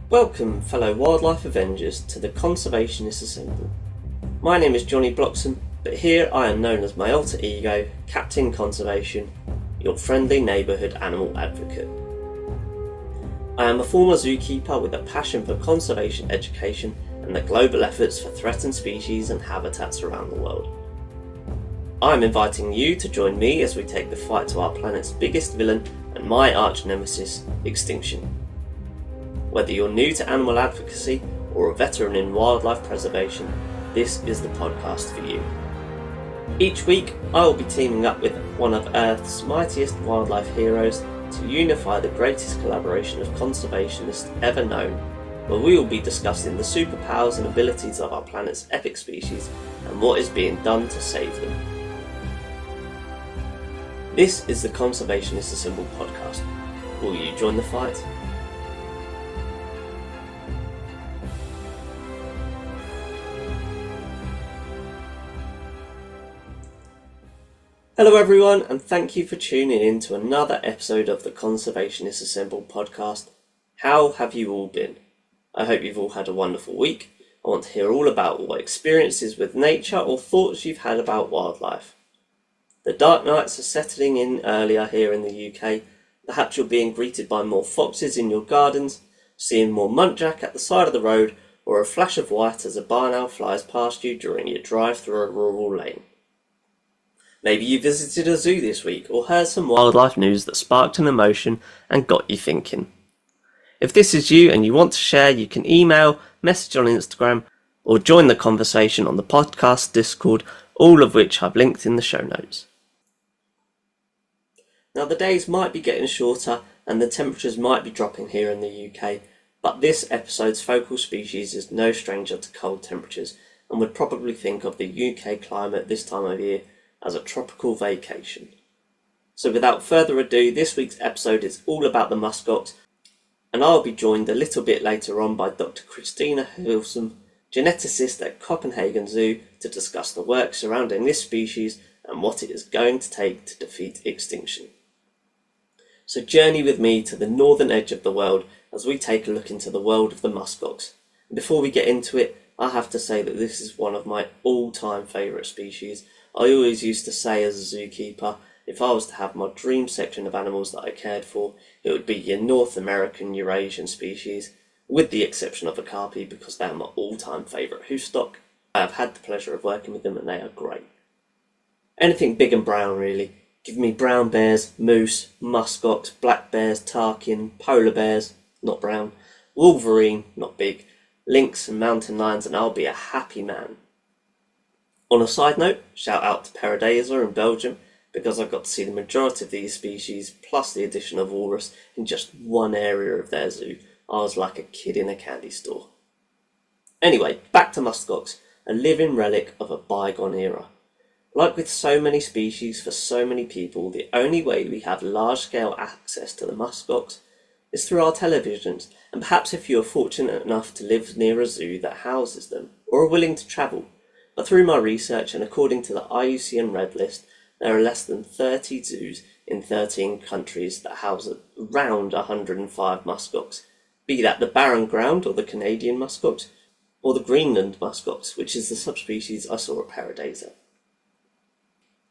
Welcome, fellow wildlife avengers, to the Conservationists Assemble. My name is Jonny Bloxham, but here I am known as my alter ego, Captain Conservation, your friendly neighbourhood animal advocate. I am a former zookeeper with a passion for conservation education and the global efforts for threatened species and habitats around the world. I am inviting you to join me as we take the fight to our planet's biggest villain and my arch nemesis, extinction. Whether you're new to animal advocacy or a veteran in wildlife preservation, this is the podcast for you. Each week, I will be teaming up with one of Earth's mightiest wildlife heroes to unify the greatest collaboration of conservationists ever known, where we will be discussing the superpowers and abilities of our planet's epic species and what is being done to save them. This is the Conservationists Assemble podcast. Will you join the fight? Hello everyone, and thank you for tuning in to another episode of the Conservationists Assemble podcast. How have you all been? I hope you've all had a wonderful week. I want to hear all about what experiences with nature or thoughts you've had about wildlife. The dark nights are settling in earlier here in the UK. Perhaps you're being greeted by more foxes in your gardens, seeing more muntjac at the side of the road, or a flash of white as a barn owl flies past you during your drive through a rural lane. Maybe you visited a zoo this week or heard some wildlife news that sparked an emotion and got you thinking. If this is you and you want to share, you can email, message on Instagram, or join the conversation on the podcast Discord, all of which I've linked in the show notes. Now the days might be getting shorter and the temperatures might be dropping here in the UK, but this episode's focal species is no stranger to cold temperatures and would probably think of the UK climate this time of year as a tropical vacation. So without further ado, this week's episode is all about the Musk Ox, and I'll be joined a little bit later on by Dr. Christina Hvilsom, geneticist at Copenhagen Zoo, to discuss the work surrounding this species and what it is going to take to defeat extinction. So journey with me to the northern edge of the world as we take a look into the world of the Musk Ox. And before we get into it, I have to say that this is one of my all-time favourite species. I always used to say as a zookeeper, if I was to have my dream section of animals that I cared for, it would be your North American Eurasian species, with the exception of okapi because they are my all-time favourite hoofstock. I have had the pleasure of working with them and they are great. Anything big and brown really. Give me brown bears, moose, musk ox, black bears, tarkin, polar bears, not brown, wolverine, not big, lynx and mountain lions, and I'll be a happy man. On a side note, shout out to Paradisa in Belgium, because I got to see the majority of these species, plus the addition of walrus, in just one area of their zoo. I was like a kid in a candy store. Anyway, back to Musk Ox, a living relic of a bygone era. Like with so many species for so many people, the only way we have large-scale access to the Musk Ox is through our televisions, and perhaps if you are fortunate enough to live near a zoo that houses them, or are willing to travel. But through my research and according to the IUCN Red List, there are less than 30 zoos in 13 countries that house around 105 musk ox, be that the Barren Ground or the Canadian musk ox, or the Greenland musk ox, which is the subspecies I saw at Paradisa.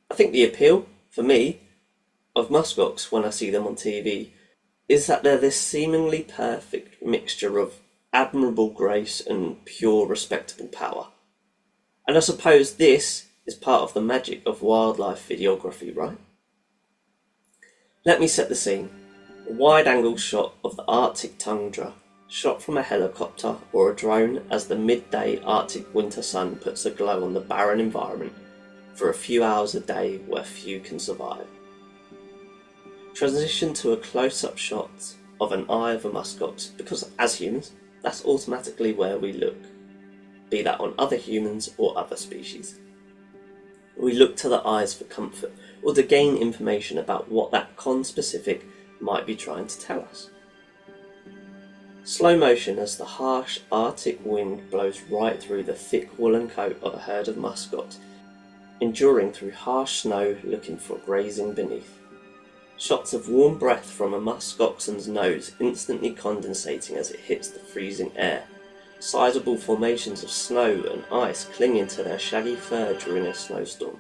I think the appeal, for me, of musk ox when I see them on TV is that they're this seemingly perfect mixture of admirable grace and pure respectable power. And I suppose this is part of the magic of wildlife videography, right? Let me set the scene. A wide-angle shot of the Arctic tundra, shot from a helicopter or a drone as the midday Arctic winter sun puts a glow on the barren environment for a few hours a day where few can survive. Transition to a close-up shot of an eye of a musk ox, because as humans, that's automatically where we look. Be that on other humans or other species. We look to the eyes for comfort or to gain information about what that conspecific might be trying to tell us. Slow motion as the harsh Arctic wind blows right through the thick woolen coat of a herd of musk ox, enduring through harsh snow looking for grazing beneath. shots of warm breath from a musk oxen's nose instantly condensating as it hits the freezing air, sizable formations of snow and ice clinging to their shaggy fur during a snowstorm.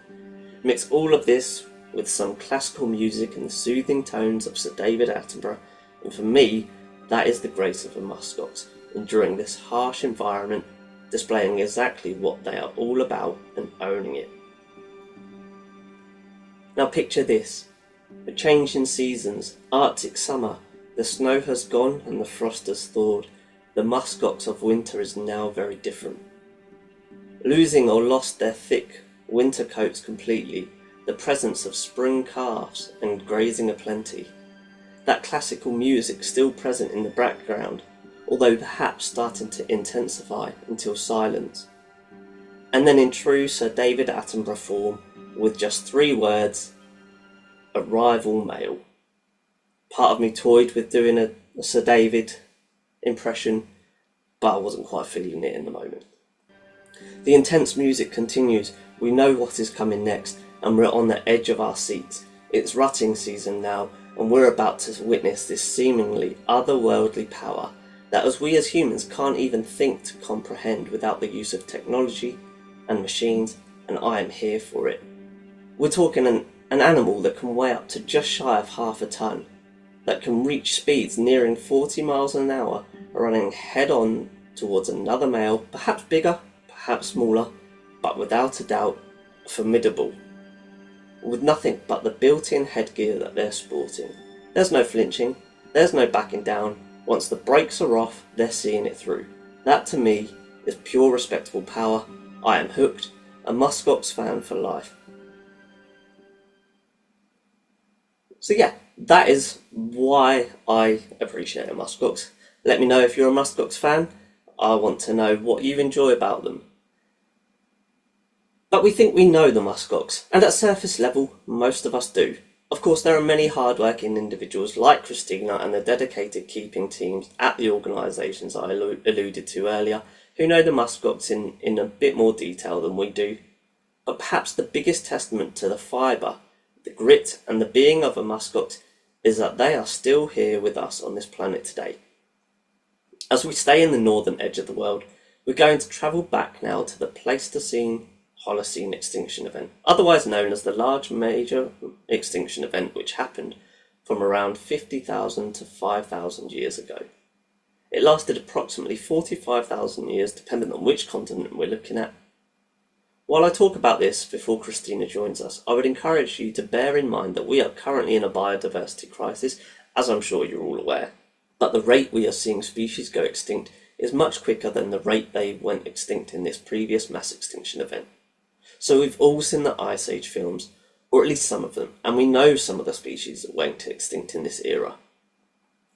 Mix all of this with some classical music and the soothing tones of Sir David Attenborough, and for me, that is the grace of a musk ox, enduring this harsh environment, displaying exactly what they are all about and owning it. Now picture this, a change in seasons, Arctic summer, the snow has gone and the frost has thawed, the musk ox of winter is now very different. Losing or lost their thick winter coats completely, the presence of spring calves and grazing aplenty. That classical music still present in the background, although perhaps starting to intensify until silence. And then in true Sir David Attenborough form, with just 3 words, a rival male. Part of me toyed with doing a Sir David impression, but I wasn't quite feeling it in the moment. The intense music continues, we know what is coming next, and we're on the edge of our seats. It's rutting season now, and we're about to witness this seemingly otherworldly power that we as humans can't even think to comprehend without the use of technology and machines, and I am here for it. We're talking an animal that can weigh up to just shy of half a ton, that can reach speeds nearing 40 miles an hour, running head on towards another male, perhaps bigger, perhaps smaller, but without a doubt formidable, with nothing but the built-in headgear that they're sporting. There's no flinching, there's no backing down. Once the brakes are off, they're seeing it through. That to me is pure respectable power. I am hooked, a Musk Ox fan for life. So yeah, that is why I appreciate a Musk Ox. Let me know if you're a Musk Ox fan. I want to know what you enjoy about them. But we think we know the Musk Ox, and at surface level, most of us do. Of course, there are many hard-working individuals like Christina and the dedicated keeping teams at the organisations I alluded to earlier, who know the Musk Ox in a bit more detail than we do. But perhaps the biggest testament to the fibre, the grit and the being of a Musk Ox is that they are still here with us on this planet today. As we stay in the northern edge of the world, we're going to travel back now to the Pleistocene Holocene extinction event, otherwise known as the Large Major Extinction Event, which happened from around 50,000 to 5,000 years ago. It lasted approximately 45,000 years, depending on which continent we're looking at. While I talk about this before Christina joins us, I would encourage you to bear in mind that we are currently in a biodiversity crisis, as I'm sure you're all aware. But the rate we are seeing species go extinct is much quicker than the rate they went extinct in this previous mass extinction event. So we've all seen the Ice Age films, or at least some of them, and we know some of the species that went extinct in this era.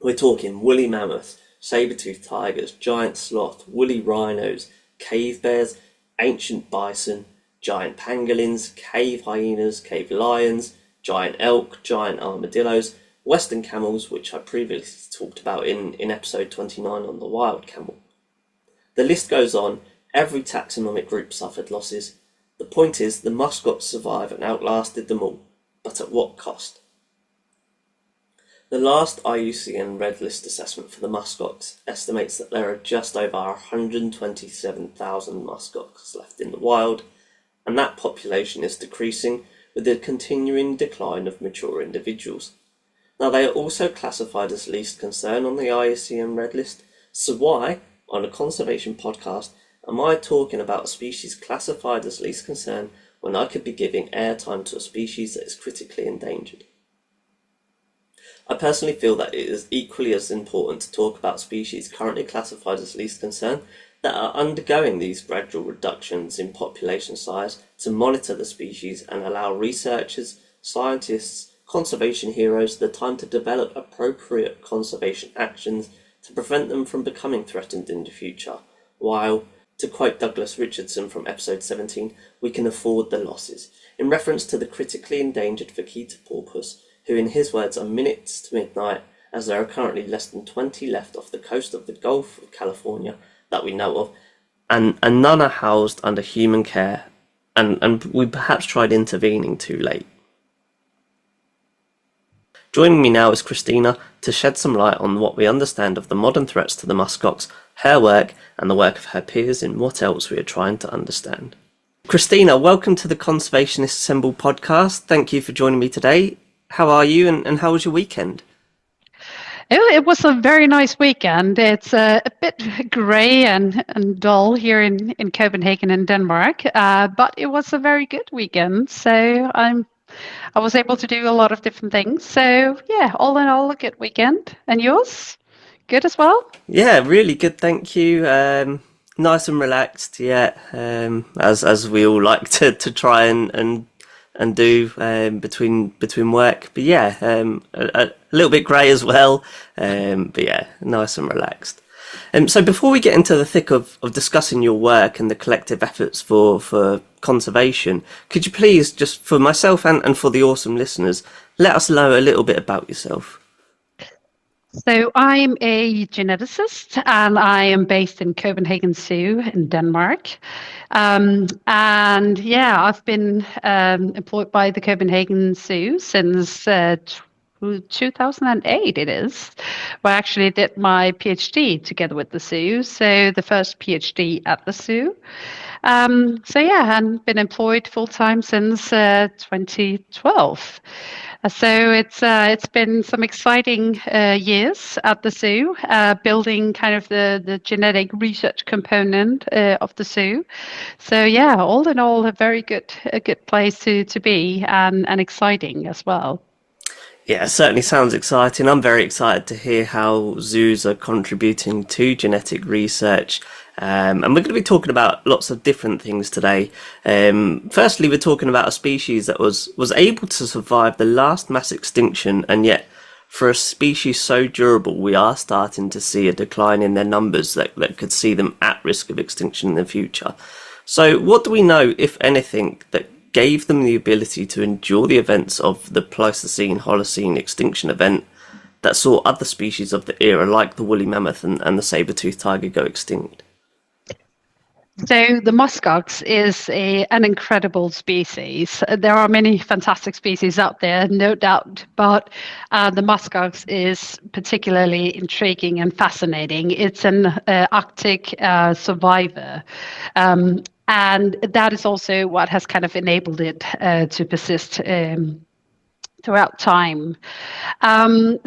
We're talking woolly mammoths, saber-toothed tigers, giant sloth, woolly rhinos, cave bears, ancient bison, giant pangolins, cave hyenas, cave lions, giant elk, giant armadillos, western camels, which I previously talked about in episode 29 on the wild camel. The list goes on, every taxonomic group suffered losses. The point is, the Musk Ox survived and outlasted them all, but at what cost? The last IUCN Red List assessment for the Musk Ox estimates that there are just over 127,000 Musk Ox left in the wild, and that population is decreasing with the continuing decline of mature individuals. Now, they are also classified as least concern on the IUCN Red List, so why, on a conservation podcast, am I talking about a species classified as least concern when I could be giving airtime to a species that is critically endangered? I personally feel that it is equally as important to talk about species currently classified as least concern that are undergoing these gradual reductions in population size to monitor the species and allow researchers, scientists, conservation heroes the time to develop appropriate conservation actions to prevent them from becoming threatened in the future, while, to quote Douglas Richardson from episode 17, we can afford the losses, in reference to the critically endangered vaquita porpoise, who in his words are minutes to midnight, as there are currently less than 20 left off the coast of the Gulf of California that we know of, and none are housed under human care, and we perhaps tried intervening too late. Joining me now is Christina to shed some light on what we understand of the modern threats to the musk ox, her work, and the work of her peers in what else we are trying to understand. Christina, welcome to the Conservationists Assemble podcast. Thank you for joining me today. How are you and how was your weekend? It was a very nice weekend. It's a bit grey and dull here in Copenhagen in Denmark, but it was a very good weekend. So I was able to do a lot of different things. So yeah, all in all, a good weekend. And yours? Good as well? Yeah, really good, thank you. Nice and relaxed, yeah. As we all like to try and do between work. But yeah, a little bit grey as well. But yeah, nice and relaxed. So before we get into the thick of discussing your work and the collective efforts for conservation, could you please, just for myself and for the awesome listeners, let us know a little bit about yourself? So I'm a geneticist and I am based in Copenhagen Zoo in Denmark. And yeah, I've been employed by the Copenhagen Zoo since 2008 it is, where I actually did my PhD together with the zoo. So the first PhD at the zoo. So yeah, and been employed full time since 2012. So it's been some exciting years at the zoo, building kind of the genetic research component of the zoo. So yeah, all in all, a good place to be and exciting as well. Yeah, it certainly sounds exciting. I'm very excited to hear how zoos are contributing to genetic research. And we're going to be talking about lots of different things today. Firstly, we're talking about a species that was able to survive the last mass extinction, and yet for a species so durable, we are starting to see a decline in their numbers that could see them at risk of extinction in the future. So what do we know, if anything, that gave them the ability to endure the events of the Pleistocene-Holocene extinction event that saw other species of the era like the woolly mammoth and the saber-toothed tiger go extinct? So the musk ox is an incredible species. There are many fantastic species out there, no doubt, but the musk ox is particularly intriguing and fascinating. It's an Arctic survivor. And that is also what has kind of enabled it to persist throughout time.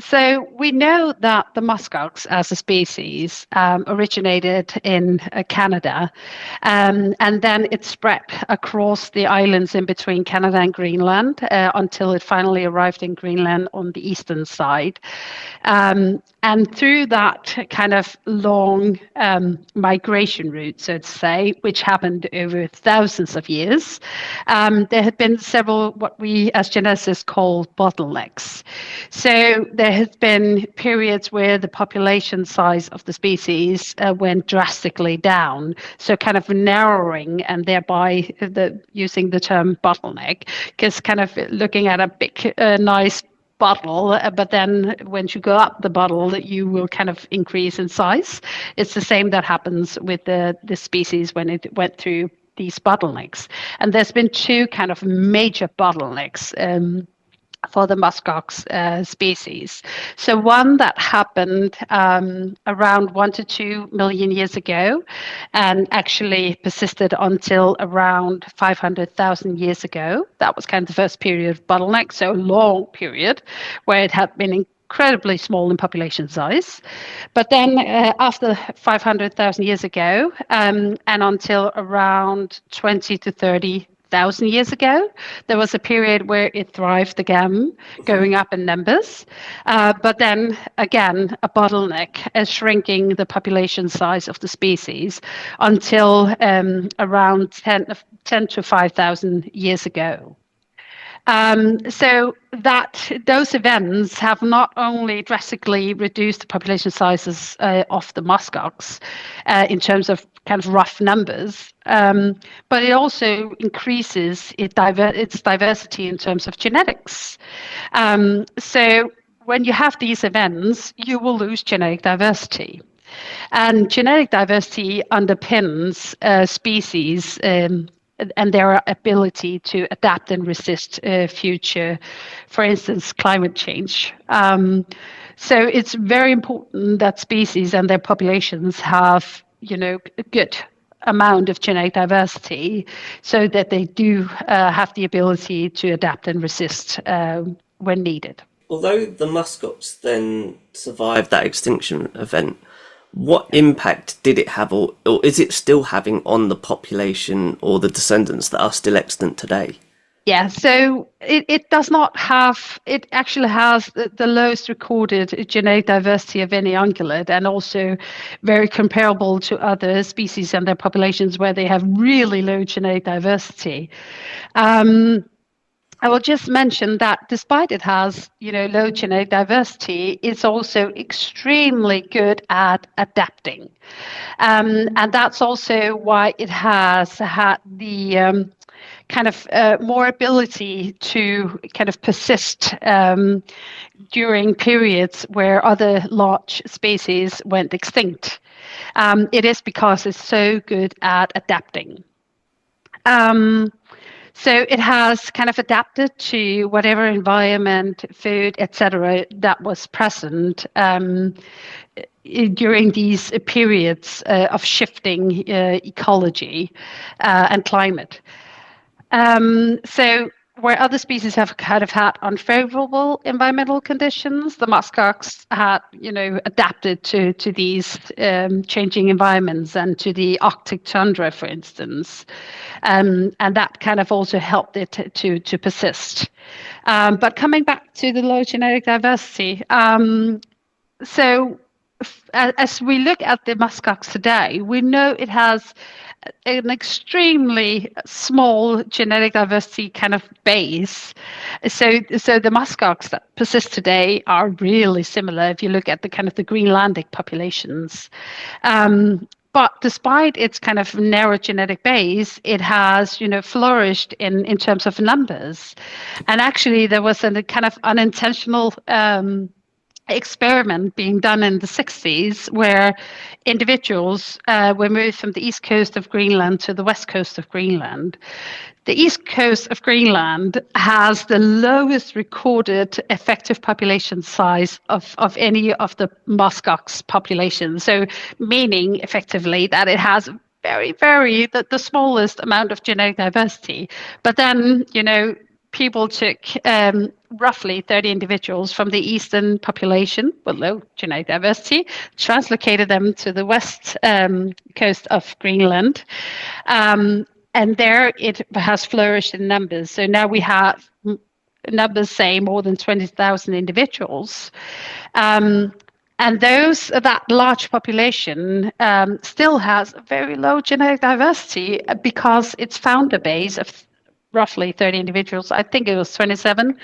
So we know that the musk ox as a species originated in Canada, and then it spread across the islands in between Canada and Greenland until it finally arrived in Greenland on the eastern side. And through that kind of long migration route, so to say, which happened over thousands of years, there had been several what we as geneticists call bottlenecks. So there has been periods where the population size of the species went drastically down, so kind of narrowing, and thereby using the term bottleneck, because kind of looking at a big, nice bottle, but then when you go up the bottle, you will kind of increase in size. It's the same that happens with the species when it went through these bottlenecks. And there's been two kind of major bottlenecks for the musk ox species. So one that happened around 1 to 2 million years ago and actually persisted until around 500,000 years ago. That was kind of the first period of bottleneck, so a long period where it had been incredibly small in population size. But then after 500,000 years ago and until around 20 to 30,000 years ago, there was a period where it thrived again, going up in numbers. But then again, a bottleneck, shrinking the population size of the species until around 10 to 5,000 years ago. So that those events have not only drastically reduced the population sizes of the musk ox in terms of kind of rough numbers, but it also increases its diversity in terms of genetics. So when you have these events, you will lose genetic diversity. And genetic diversity underpins species and their ability to adapt and resist future, for instance, climate change. So it's very important that species and their populations have, a good amount of genetic diversity so that they do have the ability to adapt and resist when needed. Although the Musk Ox then survived that extinction event, what impact did it have, or is it still having on the population or the descendants that are still extant today? Yeah, so it does not have, it actually has the lowest recorded genetic diversity of any ungulate, and also very comparable to other species and their populations where they have really low genetic diversity. I will just mention that despite it has, low genetic diversity, it's also extremely good at adapting. And that's also why it has had the kind of more ability to kind of persist during periods where other large species went extinct. It is because it's so good at adapting. So it has kind of adapted to whatever environment, food, etc., that was present during these periods of shifting ecology and climate. So where other species have kind of had unfavorable environmental conditions, the musk ox had, adapted to these changing environments and to the Arctic tundra, for instance, and that kind of also helped it to persist. But coming back to the low genetic diversity, so as we look at the musk ox today, we know it has an extremely small genetic diversity kind of base. So the musk ox that persist today are really similar if you look at the kind of the Greenlandic populations. But despite its kind of narrow genetic base, it has, flourished in terms of numbers. And actually, there was a kind of unintentional experiment being done in the 60s where individuals were moved from the east coast of Greenland to the west coast of Greenland. The east coast of Greenland has the lowest recorded effective population size of any of the musk ox populations. So meaning effectively that it has very, the smallest amount of genetic diversity. But then, people took roughly 30 individuals from the eastern population with low genetic diversity, translocated them to the west coast of Greenland, and there it has flourished in numbers. So now we have numbers, say, more than 20,000 individuals. And that large population still has very low genetic diversity because its founder base of roughly 30 individuals, I think it was 27,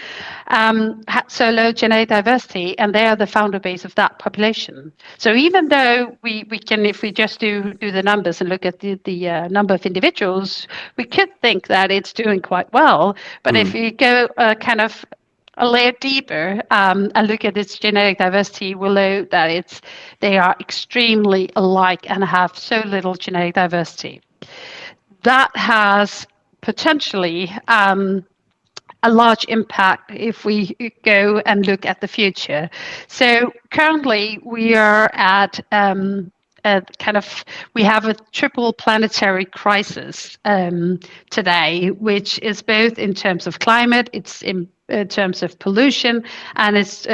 had so low genetic diversity, and they are the founder base of that population. So even though we can, if we just do the numbers and look at the number of individuals, we could think that it's doing quite well. But if you go kind of a layer deeper and look at its genetic diversity, we'll know that they are extremely alike and have so little genetic diversity. That has potentially a large impact if we go and look at the future. So currently we are at we have a triple planetary crisis today, which is both in terms of climate, it's in terms of pollution, and it's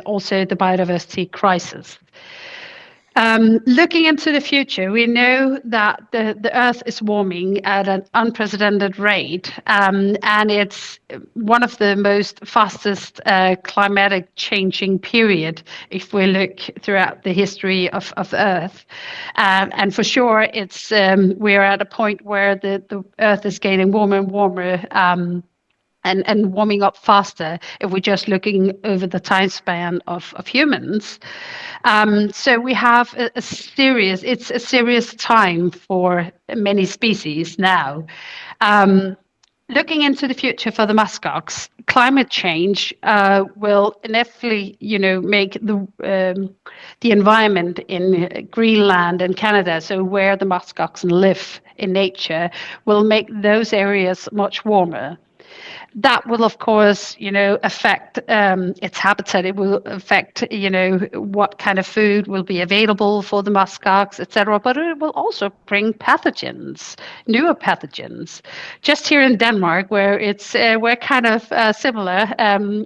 also the biodiversity crisis. Looking into the future, we know that the Earth is warming at an unprecedented rate, and it's one of the most fastest climatic changing period if we look throughout the history of Earth. And for sure, we're at a point where the Earth is getting warmer and warmer. And warming up faster if we're just looking over the time span of humans. So we have it's a serious time for many species now. looking into the future for the muskox, climate change will inevitably, make the environment in Greenland and Canada, so where the musk oxen live in nature, will make those areas much warmer. That will, of course, affect its habitat. It will affect, what kind of food will be available for the muskox, etc. But it will also bring pathogens, newer pathogens. Just here in Denmark, where we're kind of similar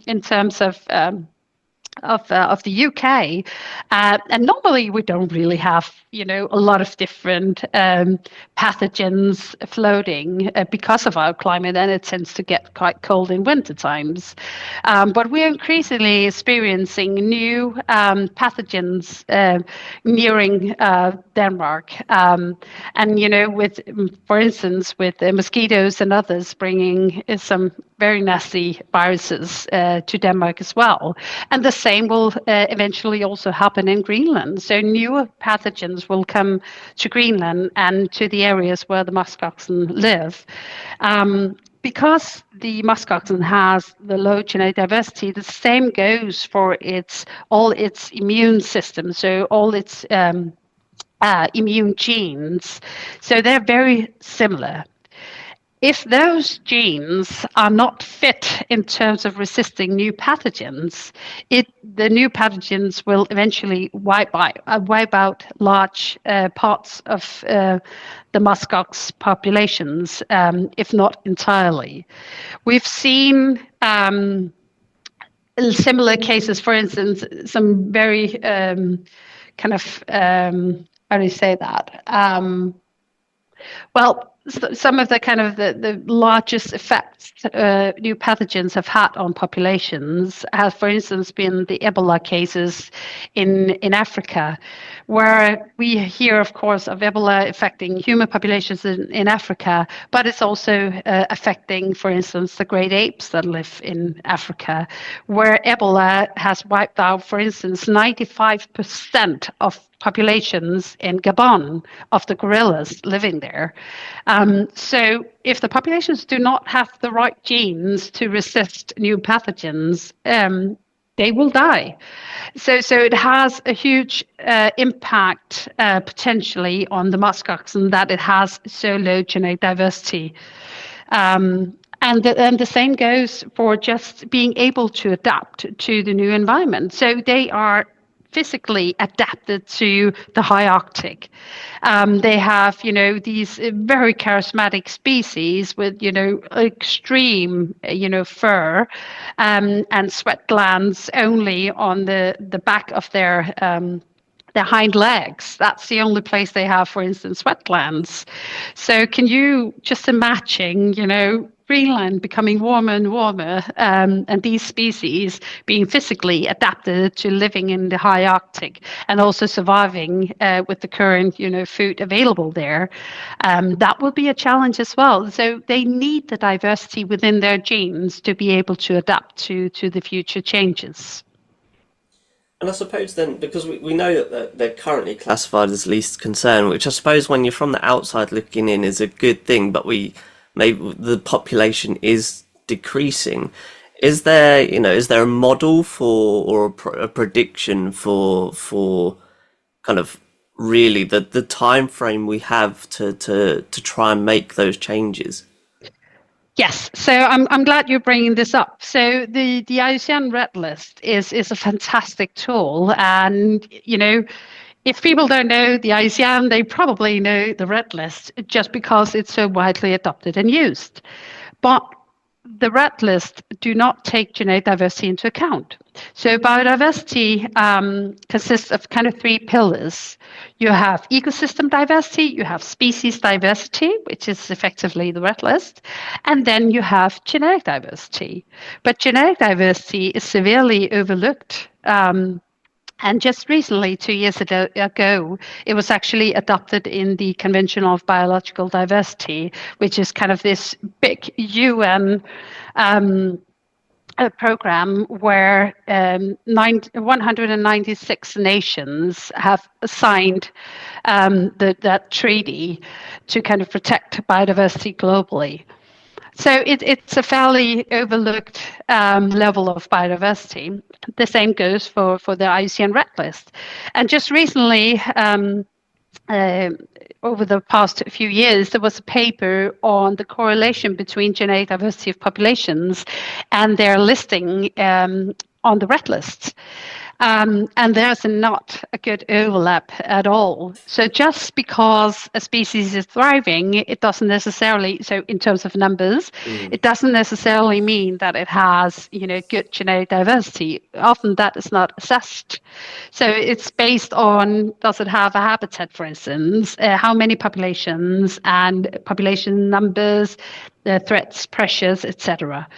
in terms of the UK, and normally we don't really have a lot of different pathogens floating because of our climate, and it tends to get quite cold in winter times. But we're increasingly experiencing new pathogens nearing Denmark, and with, for instance, with mosquitoes and others bringing some very nasty viruses to Denmark as well. And the same will eventually also happen in Greenland. So newer pathogens will come to Greenland and to the areas where the musk oxen live. Because the musk oxen has the low genetic diversity, the same goes for all its immune system, so all its immune genes. So they're very similar. If those genes are not fit in terms of resisting new pathogens, the new pathogens will eventually wipe out large parts of the muskox populations, if not entirely. We've seen similar cases, for instance, some very kind of, how do you say that? Some of the kind of the largest effects new pathogens have had on populations have, for instance, been the Ebola cases in Africa, where we hear, of course, of Ebola affecting human populations in Africa, but it's also affecting, for instance, the great apes that live in Africa, where Ebola has wiped out, for instance, 95% of populations in Gabon of the gorillas living there. So if the populations do not have the right genes to resist new pathogens, they will die. So it has a huge impact potentially on the musk oxen that it has so low genetic diversity. And the same goes for just being able to adapt to the new environment. So they are physically adapted to the high Arctic. They have, these very charismatic species with, extreme, fur and sweat glands only on the back of their hind legs. That's the only place they have, for instance, sweat glands. So can you just imagine, Greenland becoming warmer and warmer, and these species being physically adapted to living in the high Arctic and also surviving with the current, food available there. That will be a challenge as well. So they need the diversity within their genes to be able to adapt to the future changes. And I suppose then, because we know that they're currently classified as least concern, which I suppose when you're from the outside looking in is a good thing, but maybe the population is decreasing. Is there a model for or a prediction for kind of really the time frame we have to try and make those changes? Yes, so I'm glad you're bringing this up. So the IUCN Red List is a fantastic tool, and if people don't know the IUCN, they probably know the Red List just because it's so widely adopted and used. But the Red List do not take genetic diversity into account. So biodiversity consists of kind of three pillars. You have ecosystem diversity, you have species diversity, which is effectively the Red List, and then you have genetic diversity. But genetic diversity is severely overlooked. And just recently, 2 years ago, it was actually adopted in the Convention of Biological Diversity, which is kind of this big UN program where 196 nations have signed that treaty to kind of protect biodiversity globally. So it's a fairly overlooked level of biodiversity. The same goes for the IUCN Red List. And just recently, uh, over the past few years, there was a paper on the correlation between genetic diversity of populations and their listing on the red list. And there's not a good overlap at all. So just because a species is thriving, it doesn't necessarily, so in terms of numbers, it doesn't necessarily mean that it has, good genetic diversity. Often that is not assessed. So it's based on, does it have a habitat, for instance, how many populations and population numbers, threats, pressures, etc.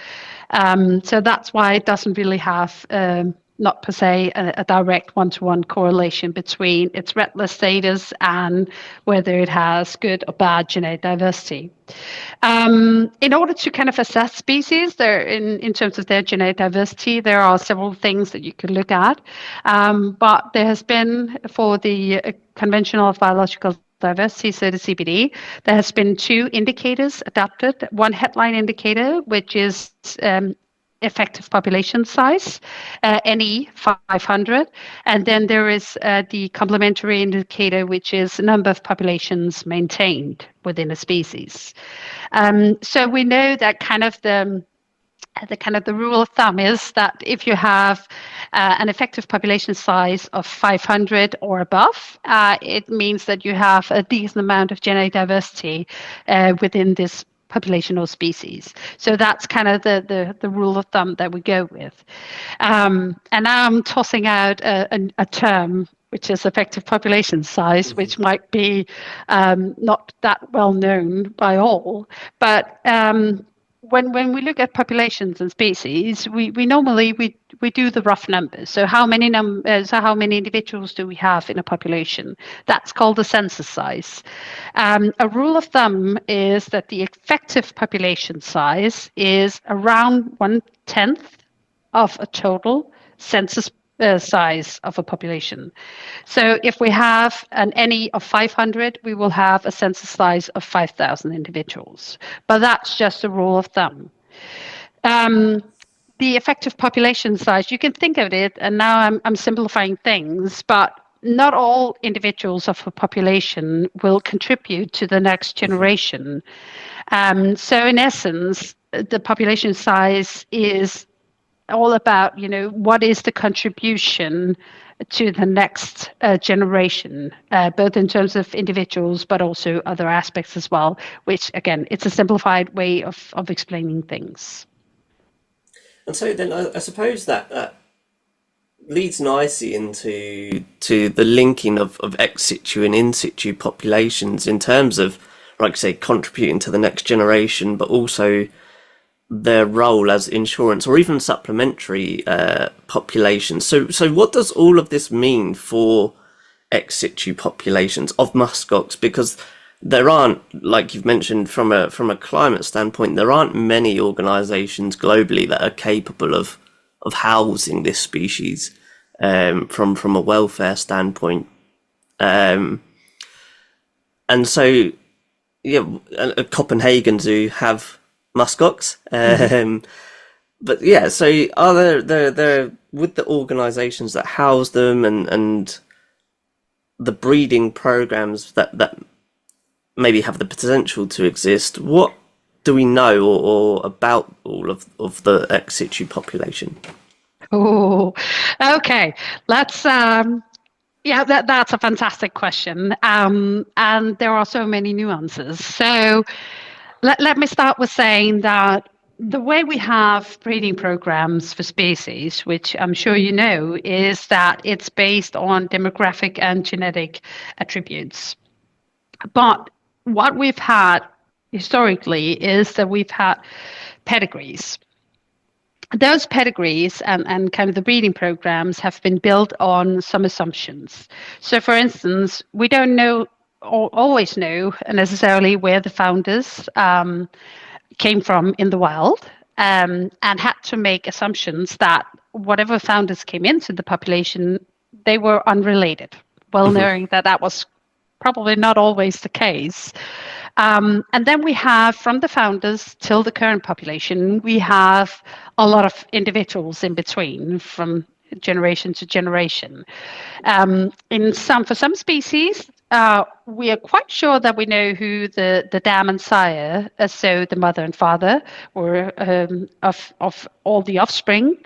So that's why it doesn't really have not per se a direct one-to-one correlation between its red list status and whether it has good or bad genetic diversity. In order to kind of assess species, there in terms of their genetic diversity, there are several things that you could look at. But there has been, for the conventional biological diversity, so the CBD, there has been 2 indicators adapted. One headline indicator, which is effective population size, NE 500, and then there is the complementary indicator, which is number of populations maintained within a species. So we know that kind of the rule of thumb is that if you have an effective population size of 500 or above, it means that you have a decent amount of genetic diversity within this population or species. So that's kind of the rule of thumb that we go with. And now I'm tossing out a term, which is effective population size, which might be not that well known by all. But when we look at populations and species, we normally we do the rough numbers. So how many individuals do we have in a population? That's called the census size. A rule of thumb is that the effective population size is around 1/10 of a total census size of a population. So if we have an NE of 500, we will have a census size of 5,000 individuals. But that's just a rule of thumb. The effective population size, you can think of it, and now I'm simplifying things, but not all individuals of a population will contribute to the next generation. So in essence, the population size is all about, what is the contribution to the next generation, both in terms of individuals, but also other aspects as well, which, again, it's a simplified way of explaining things. And so then I suppose that leads nicely into the linking of ex situ and in situ populations in terms of, like I say, contributing to the next generation, but also their role as insurance or even supplementary populations. So what does all of this mean for ex situ populations of musk ox? Because there aren't, like you've mentioned, from a climate standpoint, there aren't many organisations globally that are capable of housing this species from a welfare standpoint. And so, yeah, a Copenhagen Zoo have musk ox. But yeah, so are there with the organisations that house them and the breeding programs that maybe have the potential to exist, what do we know or about all of the ex situ population? Oh, okay. Let's that's a fantastic question. And there are so many nuances. So let me start with saying that the way we have breeding programs for species, which I'm sure you know, is that it's based on demographic and genetic attributes. But what we've had historically is that we've had pedigrees. Those pedigrees and kind of the breeding programs have been built on some assumptions. So, for instance, we don't know or always know necessarily where the founders came from in the wild, and had to make assumptions that whatever founders came into the population, they were unrelated, well knowing that was probably not always the case. And then we have, from the founders till the current population, we have a lot of individuals in between from generation to generation. For some species, we are quite sure that we know who the dam and sire, so the mother and father, were of all the offspring.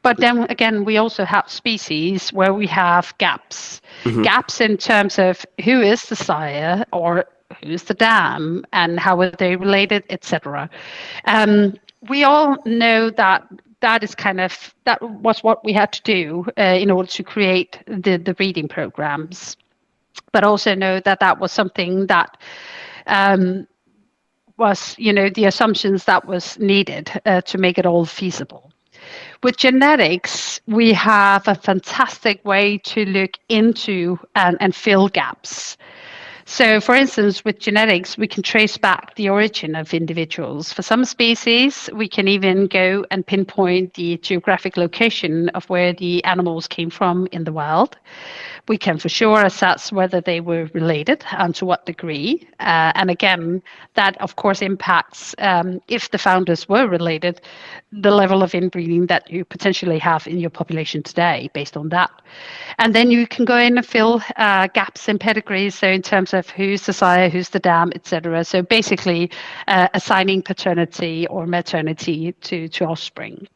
But then again, we also have species where we have gaps, gaps in terms of who is the sire or who's the dam and how are they related, etc. We all know that that was what we had to do in order to create the breeding programs, but also know that that was something that was, the assumptions that was needed to make it all feasible. With genetics, we have a fantastic way to look into and fill gaps. So, for instance, with genetics, we can trace back the origin of individuals. For some species, we can even go and pinpoint the geographic location of where the animals came from in the wild. We can for sure assess whether they were related and to what degree. And again, that of course impacts, if the founders were related, the level of inbreeding that you potentially have in your population today based on that. And then you can go in and fill gaps in pedigrees, so in terms of who's the sire, who's the dam, etc. So basically assigning paternity or maternity to offspring.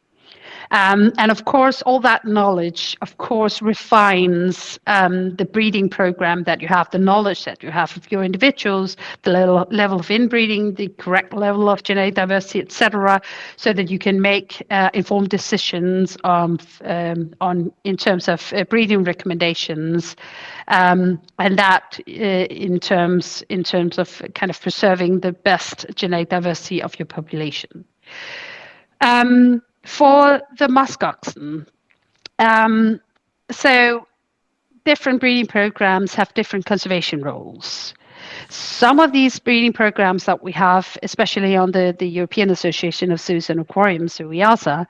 And of course, all that knowledge, of course, refines the breeding program that you have, the knowledge that you have of your individuals, the level of inbreeding, the correct level of genetic diversity, etc., so that you can make informed decisions in terms of breeding recommendations, and that in terms of kind of preserving the best genetic diversity of your population. For the musk oxen, so different breeding programs have different conservation roles. Some of these breeding programs that we have, especially on the European Association of Zoos and Aquariums, so EASA,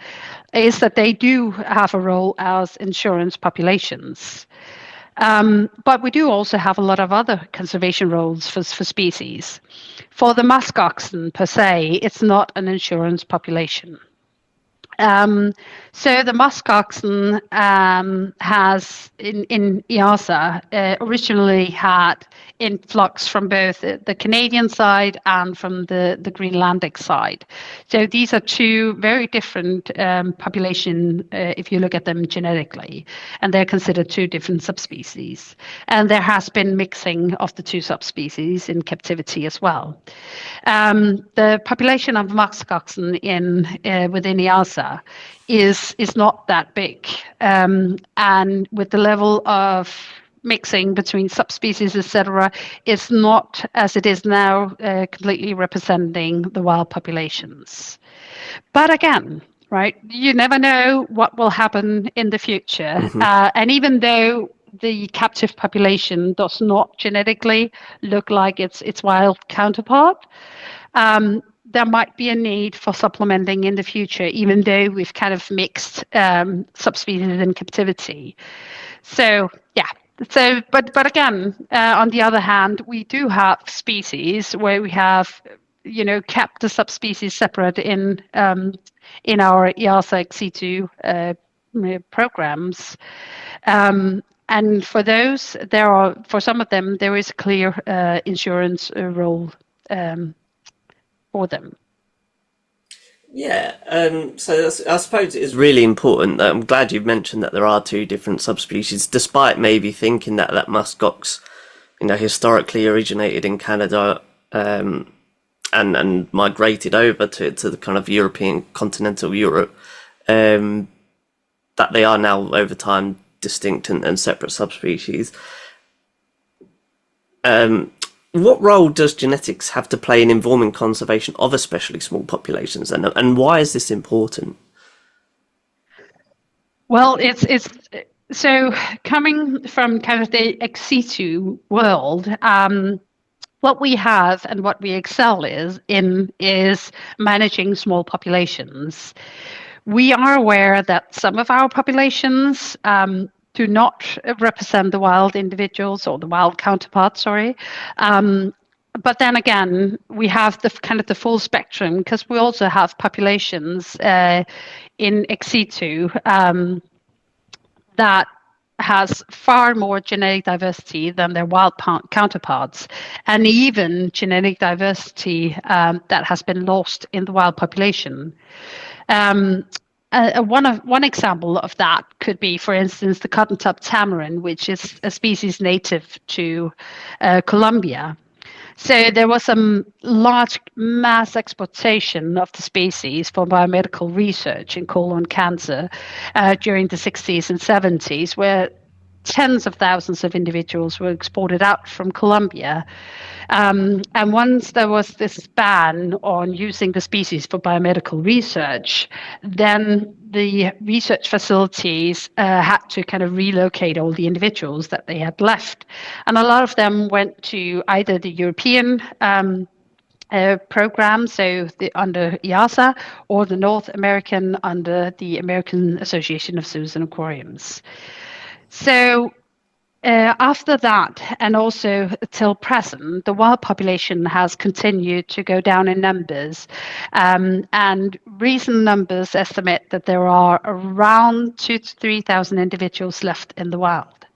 is that they do have a role as insurance populations. But we do also have a lot of other conservation roles for species. For the musk oxen per se, it's not an insurance population. So the musk oxen has in EASA originally had influx from both the Canadian side and from the Greenlandic side. So these are two very different populations if you look at them genetically, and they're considered two different subspecies. And there has been mixing of the two subspecies in captivity as well. The population of musk oxen within EASA is not that big, and with the level of mixing between subspecies, etc., it's not, as it is now, completely representing the wild populations. But again, right, you never know what will happen in the future, and even though the captive population does not genetically look like its wild counterpart, there might be a need for supplementing in the future, even though we've kind of mixed subspecies in captivity. So, yeah. So, but again, on the other hand, we do have species where we have, kept the subspecies separate in our EASA ex situ programs. And for those, for some of them, there is a clear insurance role for them. Yeah, so I suppose it is really important that I'm glad you've mentioned that there are two different subspecies, despite maybe thinking that musk ox, historically originated in Canada and migrated over to the kind of European continental Europe, that they are now over time distinct and separate subspecies. What role does genetics have to play in informing conservation of especially small populations, and why is this important? Well, it's so coming from kind of the ex situ world. What we have and what we excel is managing small populations. We are aware that some of our populations do not represent the wild individuals or the wild counterparts, But then again, we have the kind of the full spectrum, because we also have populations in ex situ that has far more genetic diversity than their wild counterparts, and even genetic diversity that has been lost in the wild population. One example of that could be, for instance, the cotton-top tamarin, which is a species native to Colombia. So there was some large mass exploitation of the species for biomedical research in colon cancer during the 60s and 70s, where tens of thousands of individuals were exported out from Colombia. And once there was this ban on using the species for biomedical research, then the research facilities had to kind of relocate all the individuals that they had left. And a lot of them went to either the European program, so under EASA, or the North American under the American Association of Zoos and Aquariums. So after that, and also till present, the wild population has continued to go down in numbers. And recent numbers estimate that there are around 2,000 to 3,000 individuals left in the wild.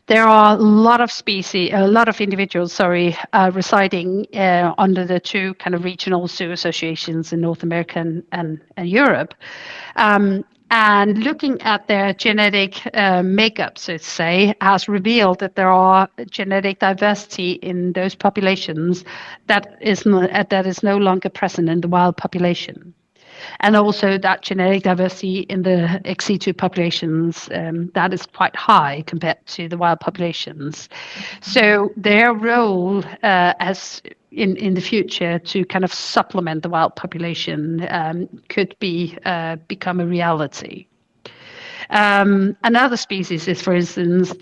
There are a lot of individuals, residing under the two kind of regional zoo associations in North America and Europe. And looking at their genetic makeup, so to say, has revealed that there are genetic diversity in those populations that is no longer present in the wild population. And also that genetic diversity in the ex situ populations, that is quite high compared to the wild populations. So their role as in the future to kind of supplement the wild population could become a reality. Another species is, for instance,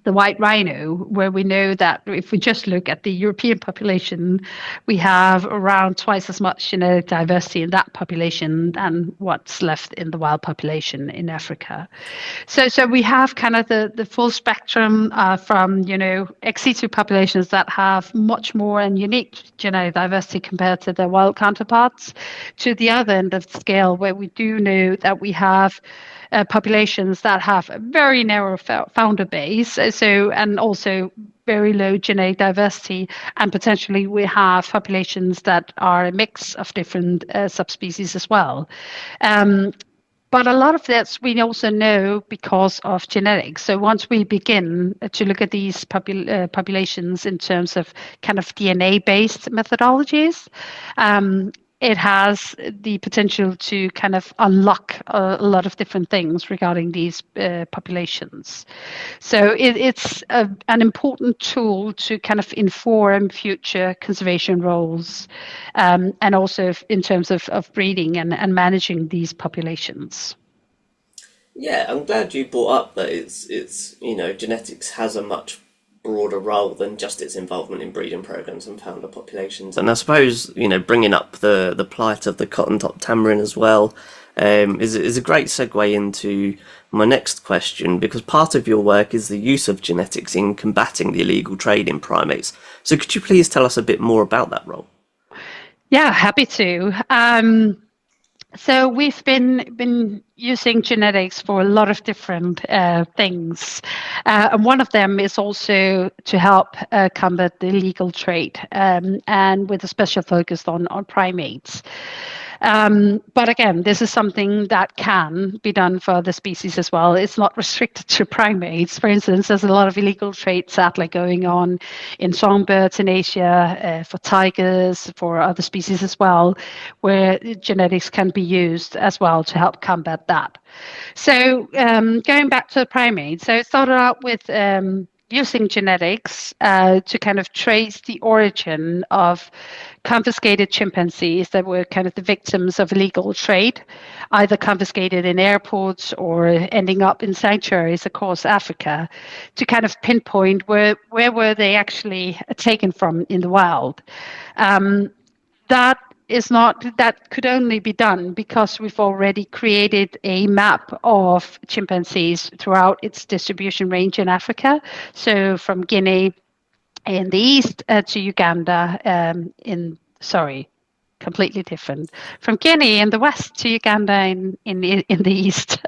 the white rhino, where we know that if we just look at the European population, we have around twice as much genetic diversity in that population than what's left in the wild population in Africa. So we have kind of the full spectrum from, ex situ populations that have much more and unique genetic diversity compared to their wild counterparts, to the other end of the scale, where we do know that we have populations that have a very narrow founder base, and also very low genetic diversity, and potentially we have populations that are a mix of different subspecies as well. But a lot of this we also know because of genetics. So once we begin to look at these populations in terms of kind of DNA-based methodologies, it has the potential to kind of unlock a lot of different things regarding these populations. So it's an important tool to kind of inform future conservation roles, and also in terms of breeding and managing these populations. Yeah, I'm glad you brought up that it's genetics has a much broader role than just its involvement in breeding programs and founder populations. And I suppose, bringing up the plight of the cotton-top tamarin as well is a great segue into my next question, because part of your work is the use of genetics in combating the illegal trade in primates. So could you please tell us a bit more about that role? Yeah, happy to. So we've been using genetics for a lot of different things. And one of them is also to help combat the illegal trade, and with a special focus on primates. But again, this is something that can be done for other species as well. It's not restricted to primates. For instance, there's a lot of illegal trade sadly going on in songbirds in Asia, for tigers, for other species as well, where genetics can be used as well to help combat that. So going back to the primates, so it started out with using genetics to kind of trace the origin of confiscated chimpanzees that were kind of the victims of illegal trade, either confiscated in airports or ending up in sanctuaries across Africa, to kind of pinpoint where were they actually taken from in the wild. That could only be done because we've already created a map of chimpanzees throughout its distribution range in Africa. So from Guinea in the east to Uganda completely different. From Guinea in the west to Uganda in the east.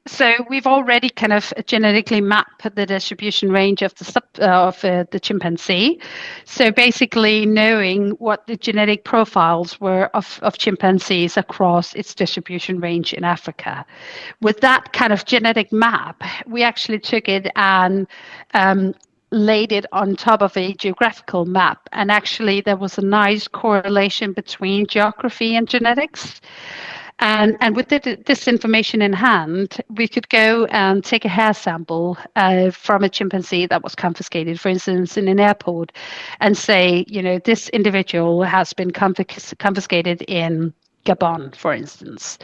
So we've already kind of genetically mapped the distribution range of the chimpanzee. So basically knowing what the genetic profiles were of chimpanzees across its distribution range in Africa. With that kind of genetic map, we actually took it and laid it on top of a geographical map. And actually, there was a nice correlation between geography and genetics. And with this information in hand, we could go and take a hair sample from a chimpanzee that was confiscated, for instance, in an airport, and say, this individual has been confiscated in Gabon, for instance.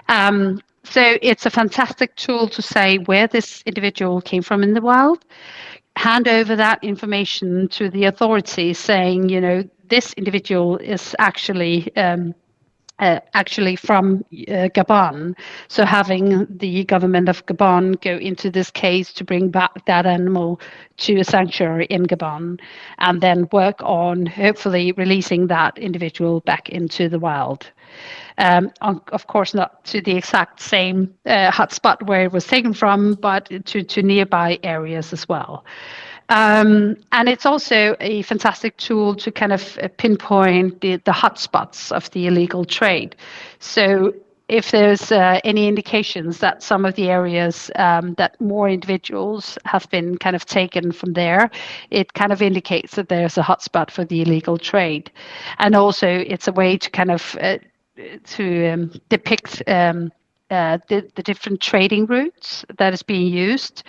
So it's a fantastic tool to say where this individual came from in the wild, hand over that information to the authorities saying, this individual is actually from Gabon. So having the government of Gabon go into this case to bring back that animal to a sanctuary in Gabon, and then work on hopefully releasing that individual back into the wild. Of course, not to the exact same hotspot where it was taken from, but to nearby areas as well. And it's also a fantastic tool to kind of pinpoint the hotspots of the illegal trade. So if there's any indications that some of the areas that more individuals have been kind of taken from there, it kind of indicates that there's a hotspot for the illegal trade. And also it's a way to kind of depict the different trading routes that is being used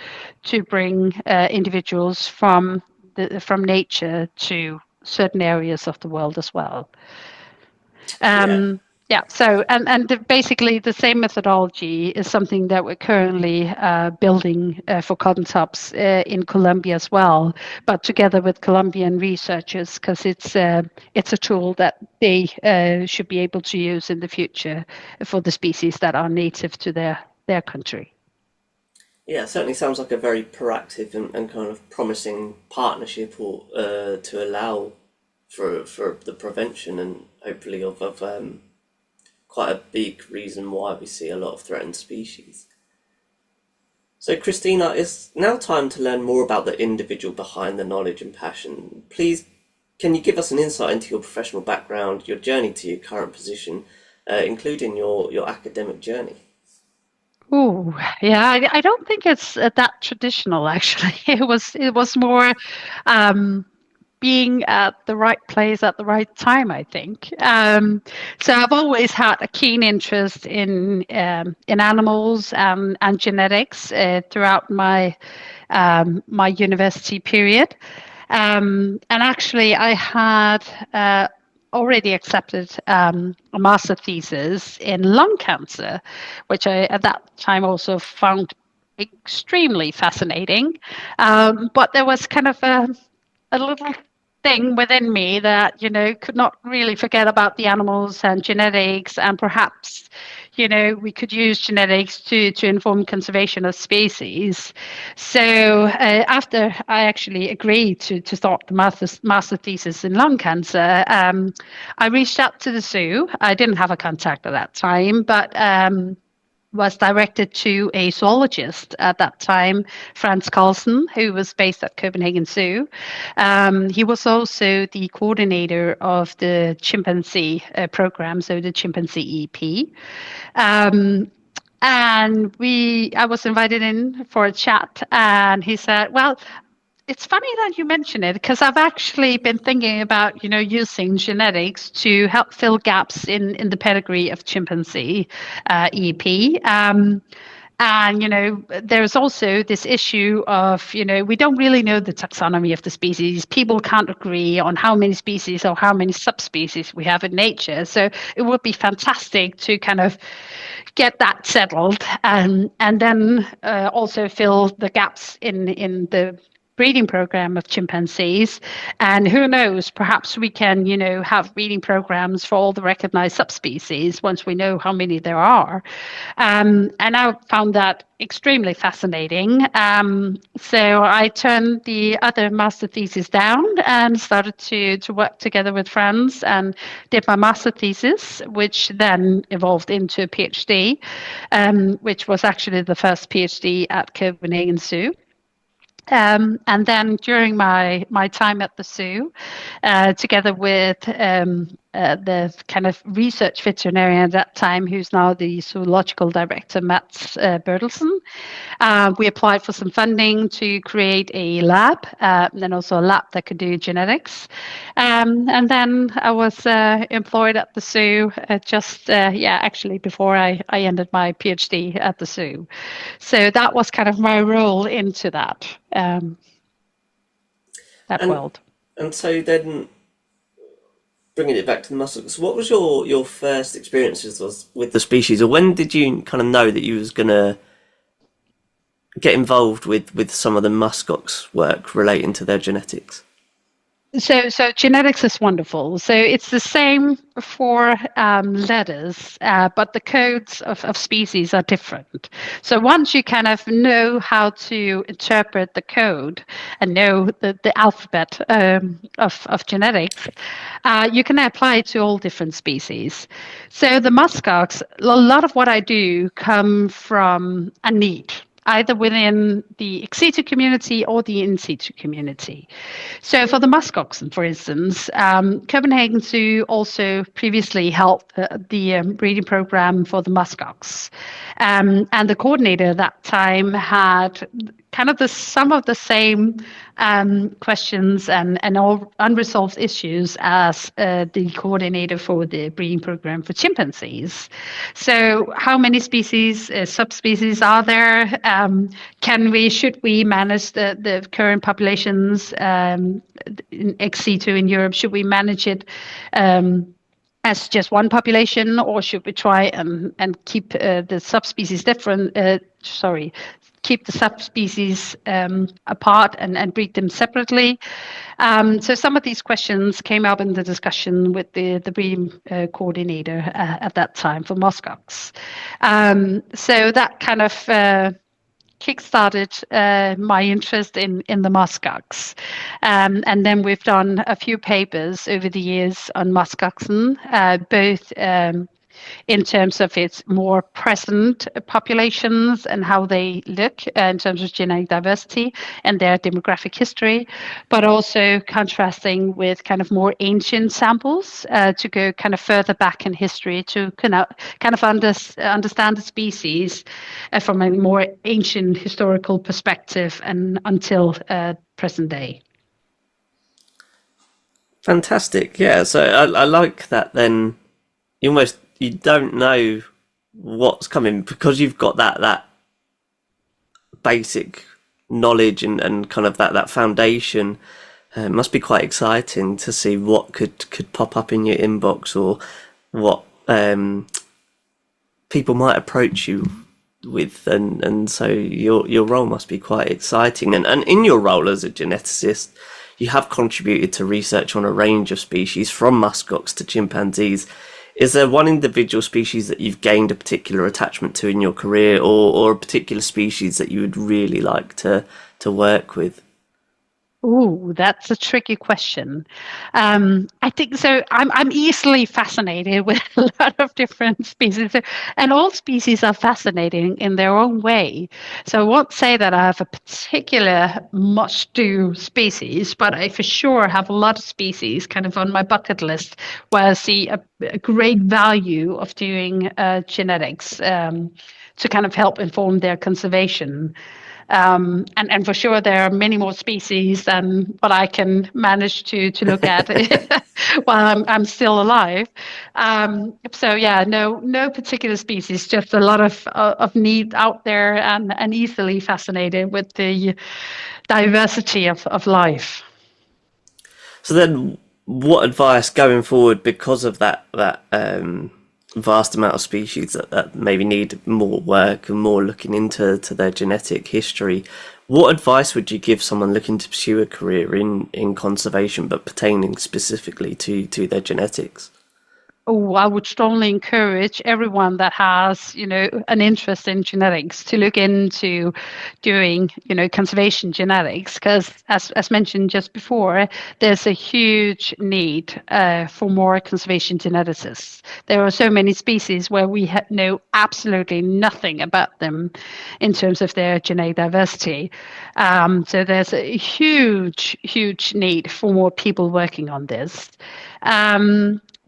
to bring individuals from nature to certain areas of the world as well. So basically the same methodology is something that we're currently building for cotton tops in Colombia as well, but together with Colombian researchers, because it's a tool that they should be able to use in the future for the species that are native to their country. Yeah, it certainly sounds like a very proactive and kind of promising partnership to allow for the prevention and hopefully of quite a big reason why we see a lot of threatened species. So Christina, it's now time to learn more about the individual behind the knowledge and passion. Please, can you give us an insight into your professional background, your journey to your current position, including your academic journey? Oh, yeah, I don't think it's that traditional, actually. It was more being at the right place at the right time, I think. So I've always had a keen interest in animals and genetics throughout my university period. And actually, I had already accepted a master thesis in lung cancer, which I at that time also found extremely fascinating. But there was kind of a little thing within me that could not really forget about the animals and genetics, and perhaps we could use genetics to inform conservation of species. So after I actually agreed to start the master thesis in lung cancer, I reached out to the zoo. I didn't have a contact at that time, but was directed to a zoologist at that time, Frans Carlsen, who was based at Copenhagen Zoo. He was also the coordinator of the chimpanzee program, so the chimpanzee EP. And I was invited in for a chat, and he said, well, it's funny that you mention it, because I've actually been thinking about, using genetics to help fill gaps in the pedigree of chimpanzee EP. And, there's also this issue of, we don't really know the taxonomy of the species. People can't agree on how many species or how many subspecies we have in nature. So it would be fantastic to kind of get that settled and then also fill the gaps in the breeding program of chimpanzees, and who knows, perhaps we can, have breeding programs for all the recognized subspecies once we know how many there are. And I found that extremely fascinating. So I turned the other master thesis down and started to work together with friends and did my master thesis, which then evolved into a PhD, which was actually the first PhD at Copenhagen Zoo. And then during my time at the zoo, together with the kind of research veterinarian at that time, who's now the zoological director, Mats Bertelsen, we applied for some funding to create a lab, and then also a lab that could do genetics. And then I was employed at the zoo actually before I ended my PhD at the zoo. So that was kind of my role into that. World. And so then, bringing it back to the Musk Ox, what was your first experiences with the species, or when did you kind of know that you was going to get involved with some of the Musk Ox work relating to their genetics? So genetics is wonderful. So it's the same for letters, but the codes of species are different. So once you kind of know how to interpret the code and know the alphabet of genetics, you can apply it to all different species. So the Musk Ox, a lot of what I do come from a need, either within the ex situ community or the in situ community. So for the musk oxen, for instance, Copenhagen Zoo also previously held the breeding program for the musk ox. And the coordinator at that time had kind of some of the same questions and all unresolved issues as the coordinator for the breeding program for chimpanzees. So how many species, subspecies are there? Should we manage the current populations in ex situ in Europe? Should we manage it as just one population, or should we try and keep the subspecies different? Keep the subspecies apart and breed them separately. So some of these questions came up in the discussion with the breeding coordinator at that time for Musk Ox. So that kind of kickstarted my interest in the Musk Ox. And then we've done a few papers over the years on musk oxen, both in terms of its more present populations and how they look in terms of genetic diversity and their demographic history, but also contrasting with kind of more ancient samples to go kind of further back in history to kind of understand the species from a more ancient historical perspective and until present day. Fantastic. Yeah, so I like that then you don't know what's coming because you've got that basic knowledge and kind of that foundation. It must be quite exciting to see what could pop up in your inbox, or what people might approach you with, and so your role must be quite exciting. And in your role as a geneticist, you have contributed to research on a range of species from musk ox to chimpanzees. Is there one individual species that you've gained a particular attachment to in your career, or a particular species that you would really like to work with? Ooh, that's a tricky question. I think so. I'm easily fascinated with a lot of different species, and all species are fascinating in their own way. So I won't say that I have a particular must-do species, but I for sure have a lot of species kind of on my bucket list where I see a great value of doing genetics to kind of help inform their conservation. And for sure, there are many more species than what I can manage to look at while I'm still alive. So yeah, no particular species, just a lot of need out there, and easily fascinated with the diversity of life. So then, what advice going forward, because of that vast amount of species that maybe need more work and more looking into their genetic history. What advice would you give someone looking to pursue a career in conservation, but pertaining specifically to their genetics? Oh, I would strongly encourage everyone that has, an interest in genetics to look into doing, conservation genetics, because as mentioned just before, there's a huge need for more conservation geneticists. There are so many species where we know absolutely nothing about them in terms of their genetic diversity. So there's a huge, huge need for more people working on this.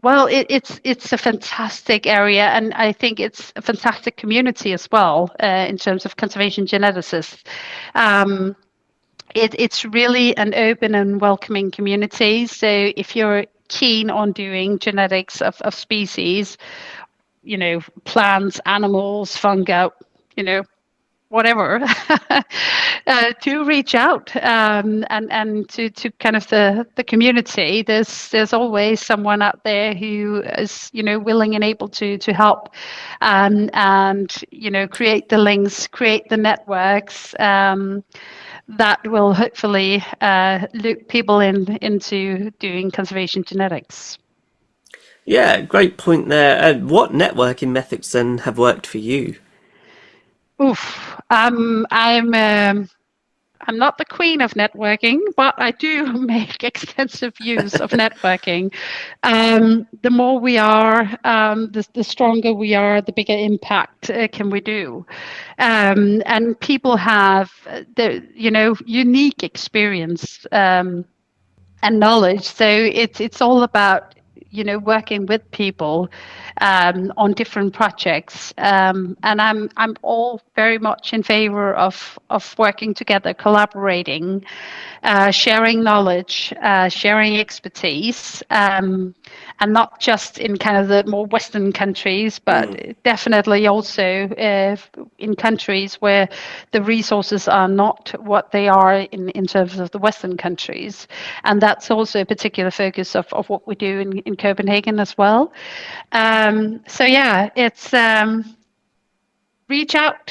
Well, it's a fantastic area, and I think it's a fantastic community as well in terms of conservation geneticists. Um, it's really an open and welcoming community. So if you're keen on doing genetics of species, plants, animals, fungi, you know, whatever, to reach out and to kind of the community. There's always someone out there who is willing and able to help and create the links, create the networks that will hopefully loop people into doing conservation genetics. Yeah, great point there. And what networking methods then have worked for you? Oof. I'm not the queen of networking, but I do make extensive use of networking. The more we are, the stronger we are, the bigger impact can we do. And people have the unique experience and knowledge. So it's all about working with people on different projects, and I'm all very much in favor of working together, collaborating, sharing knowledge, sharing expertise, and not just in kind of the more Western countries, but definitely also in countries where the resources are not what they are in terms of the Western countries. And that's also a particular focus of what we do in Copenhagen as well. So yeah, it's reach out,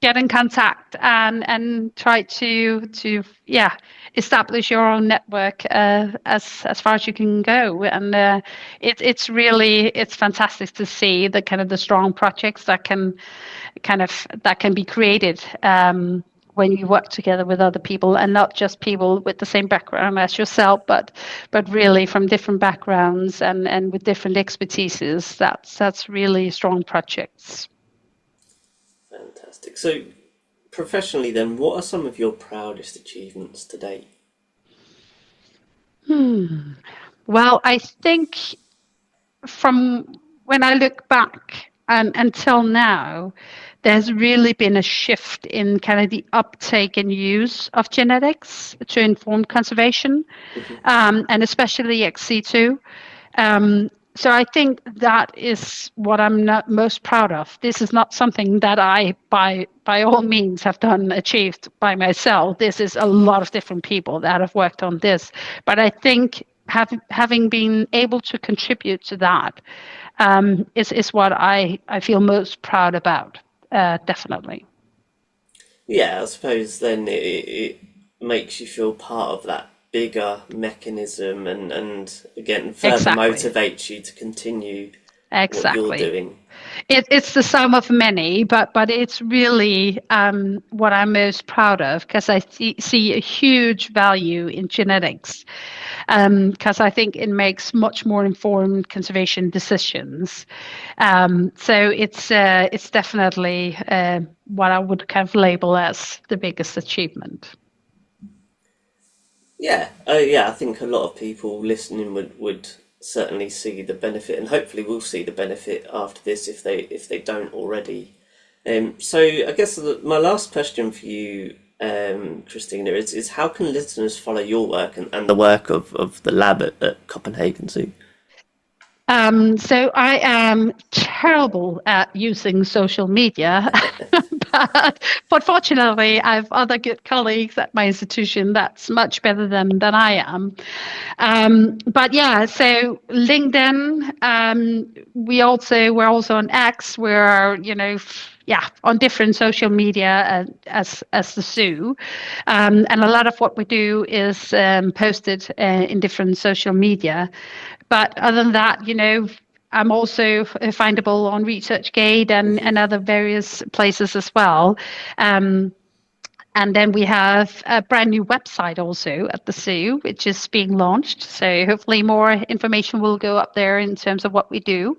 get in contact, and try to establish your own network as far as you can go. And it's fantastic to see the kind of the strong projects that can be created. When you work together with other people, and not just people with the same background as yourself, but really from different backgrounds and with different expertises, that's really strong projects. Fantastic. So, professionally, then, what are some of your proudest achievements to date? Well, I think from when I look back and until now, there's really been a shift in kind of the uptake and use of genetics to inform conservation, and especially ex situ. So I think that is what I'm not most proud of. This is not something that I, by all means, have achieved by myself. This is a lot of different people that have worked on this. But I think having been able to contribute to that is what I feel most proud about, definitely. Yeah, I suppose then it makes you feel part of that bigger mechanism and again further Exactly. motivates you to continue what you're Exactly. doing. It's the sum of many, but it's really what I'm most proud of, because I see a huge value in genetics, because I think it makes much more informed conservation decisions. So it's definitely what I would kind of label as the biggest achievement. Yeah, yeah, I think a lot of people listening would certainly see the benefit, and hopefully will see the benefit after this if they don't already. So I guess my last question for you, Christina, is how can listeners follow your work and the work of the lab at Copenhagen Zoo? So I am terrible at using social media, But fortunately, I have other good colleagues at my institution that's much better than I am. But yeah, so LinkedIn, we're also on X. We're on different social media as the zoo, and a lot of what we do is posted in different social media. But other than that, I'm also findable on ResearchGate and other various places as well. And then we have a brand new website also at the zoo, which is being launched. So hopefully more information will go up there in terms of what we do.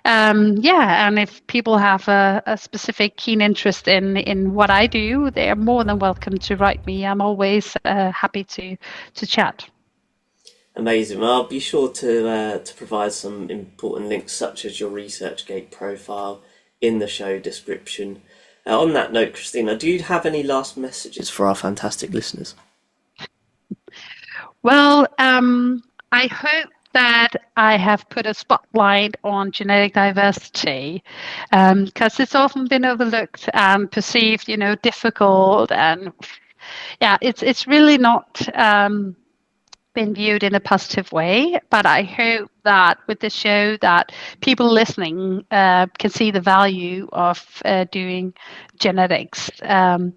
And if people have a specific keen interest in what I do, they are more than welcome to write me. I'm always happy to chat. Amazing. Well, I'll be sure to provide some important links such as your ResearchGate profile in the show description. On that note, Christina, do you have any last messages for our fantastic listeners? Well, I hope that I have put a spotlight on genetic diversity, because it's often been overlooked and perceived, difficult, and it's really not been viewed in a positive way. But I hope that with the show that people listening can see the value of doing genetics. And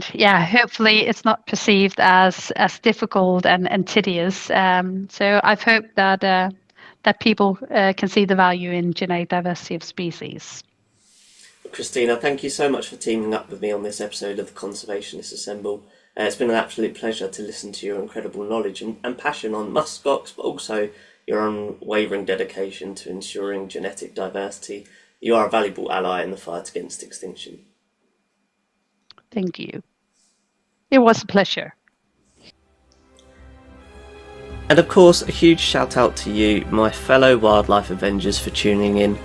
hopefully it's not perceived as difficult and tedious. So I've hoped that people can see the value in genetic diversity of species. Christina, thank you so much for teaming up with me on this episode of the Conservationists Assemble. It's been an absolute pleasure to listen to your incredible knowledge and passion on Musk Ox, but also your unwavering dedication to ensuring genetic diversity. You are a valuable ally in the fight against extinction. Thank you. It was a pleasure. And of course, a huge shout out to you, my fellow wildlife avengers, for tuning in.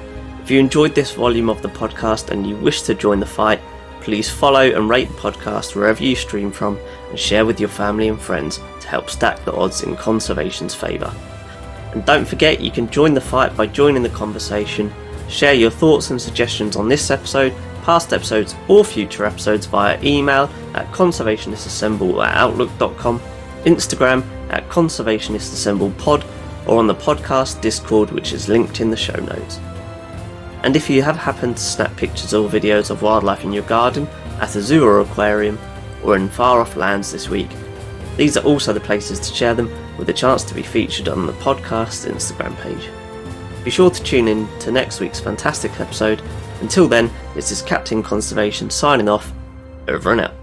If you enjoyed this volume of the podcast and you wish to join the fight, please follow and rate the podcast wherever you stream from and share with your family and friends to help stack the odds in conservation's favour. And don't forget, you can join the fight by joining the conversation. Share your thoughts and suggestions on this episode, past episodes or future episodes via email at conservationistassemble@outlook.com, Instagram at conservationistassemblepod, or on the podcast Discord, which is linked in the show notes. And if you have happened to snap pictures or videos of wildlife in your garden, at a zoo or aquarium, or in far off lands this week, these are also the places to share them, with a chance to be featured on the podcast Instagram page. Be sure to tune in to next week's fantastic episode. Until then, this is Captain Conservation signing off. Over and out.